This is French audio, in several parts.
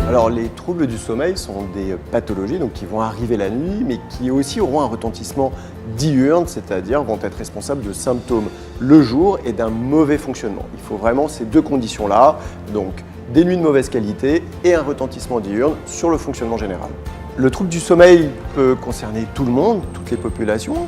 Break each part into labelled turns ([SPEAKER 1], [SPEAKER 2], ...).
[SPEAKER 1] Alors les troubles du sommeil sont des pathologies qui vont arriver la nuit, mais qui aussi auront un retentissement diurne, c'est-à-dire vont être responsables de symptômes le jour et d'un mauvais fonctionnement. Il faut vraiment ces deux conditions-là, donc des nuits de mauvaise qualité et un retentissement diurne sur le fonctionnement général. Le trouble du sommeil peut concerner tout le monde, toutes les populations.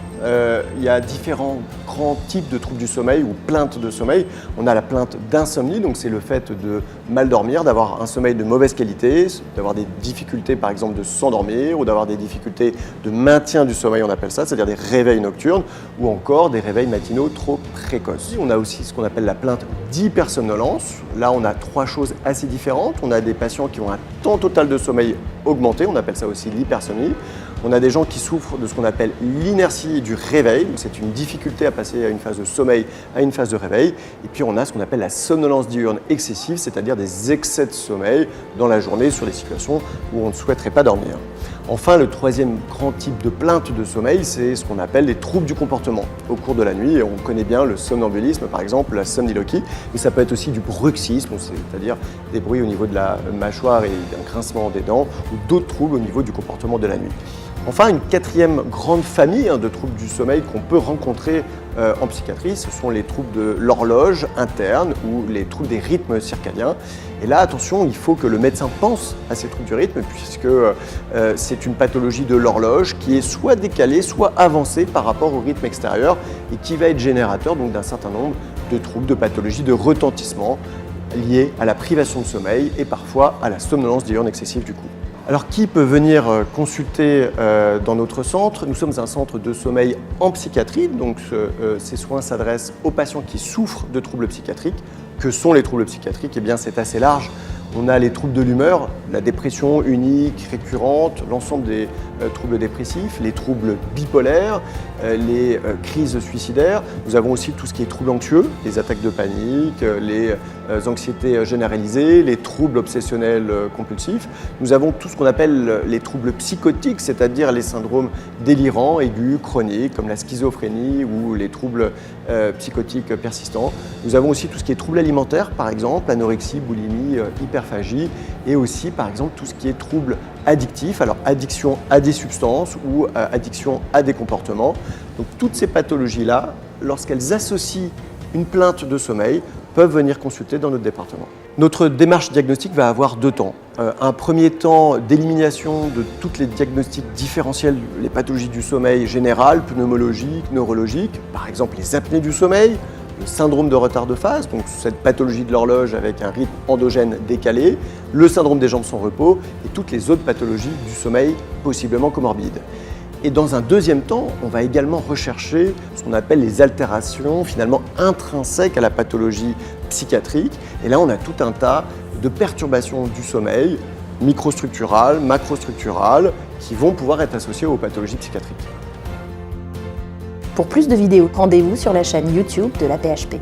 [SPEAKER 1] Il y a différents grands types de troubles du sommeil ou plaintes de sommeil. On a la plainte d'insomnie, donc c'est le fait de mal dormir, d'avoir un sommeil de mauvaise qualité, d'avoir des difficultés par exemple de s'endormir ou d'avoir des difficultés de maintien du sommeil, on appelle ça, c'est-à-dire des réveils nocturnes ou encore des réveils matinaux trop précoces. On a aussi ce qu'on appelle la plainte d'hypersomnolence. Là, on a trois choses assez différentes. On a des patients qui ont un temps total de sommeil augmenté, on appelle ça aussi l'hypersomnie. On a des gens qui souffrent de ce qu'on appelle l'inertie du réveil, c'est une difficulté à passer à une phase de sommeil à une phase de réveil. Et puis on a ce qu'on appelle la somnolence diurne excessive, c'est-à-dire des excès de sommeil dans la journée sur des situations où on ne souhaiterait pas dormir. Enfin, le troisième grand type de plainte de sommeil, c'est ce qu'on appelle les troubles du comportement au cours de la nuit. Et on connaît bien le somnambulisme, par exemple, la somniloquie, mais ça peut être aussi du bruxisme, c'est-à-dire des bruits au niveau de la mâchoire et d'un grincement des dents, ou d'autres troubles au niveau du comportement de la nuit. Enfin, une quatrième grande famille de troubles du sommeil qu'on peut rencontrer en psychiatrie, ce sont les troubles de l'horloge interne ou les troubles des rythmes circadiens. Et là, attention, il faut que le médecin pense à ces troubles du rythme puisque c'est une pathologie de l'horloge qui est soit décalée, soit avancée par rapport au rythme extérieur et qui va être générateur donc d'un certain nombre de troubles, de pathologies, de retentissement liés à la privation de sommeil et parfois à la somnolence diurne excessive du coup. Alors, qui peut venir consulter dans notre centre? Nous sommes un centre de sommeil en psychiatrie, donc ces soins s'adressent aux patients qui souffrent de troubles psychiatriques. Que sont les troubles psychiatriques? Eh bien, c'est assez large. On a les troubles de l'humeur, la dépression unique, récurrente, l'ensemble des troubles dépressifs, les troubles bipolaires, les crises suicidaires. Nous avons aussi tout ce qui est troubles anxieux, les attaques de panique, les anxiétés généralisées, les troubles obsessionnels compulsifs. Nous avons tout ce qu'on appelle les troubles psychotiques, c'est-à-dire les syndromes délirants, aigus, chroniques, comme la schizophrénie ou les troubles psychotiques persistants. Nous avons aussi tout ce qui est troubles alimentaires, par exemple, anorexie, boulimie, hyperphagie, et aussi, par exemple, tout ce qui est troubles addictifs, alors addiction à des substances ou addiction à des comportements. Donc toutes ces pathologies-là, lorsqu'elles associent une plainte de sommeil, peuvent venir consulter dans notre département. Notre démarche diagnostique va avoir deux temps. Un premier temps d'élimination de toutes les diagnostics différentiels, les pathologies du sommeil générales, pneumologiques, neurologiques, par exemple les apnées du sommeil, le syndrome de retard de phase, donc cette pathologie de l'horloge avec un rythme endogène décalé, le syndrome des jambes sans repos et toutes les autres pathologies du sommeil possiblement comorbides. Et dans un deuxième temps, on va également rechercher ce qu'on appelle les altérations finalement intrinsèques à la pathologie psychiatrique. Et là, on a tout un tas de perturbations du sommeil, microstructurales, macrostructurales, qui vont pouvoir être associées aux pathologies psychiatriques.
[SPEAKER 2] Pour plus de vidéos, rendez-vous sur la chaîne YouTube de l'AP-HP.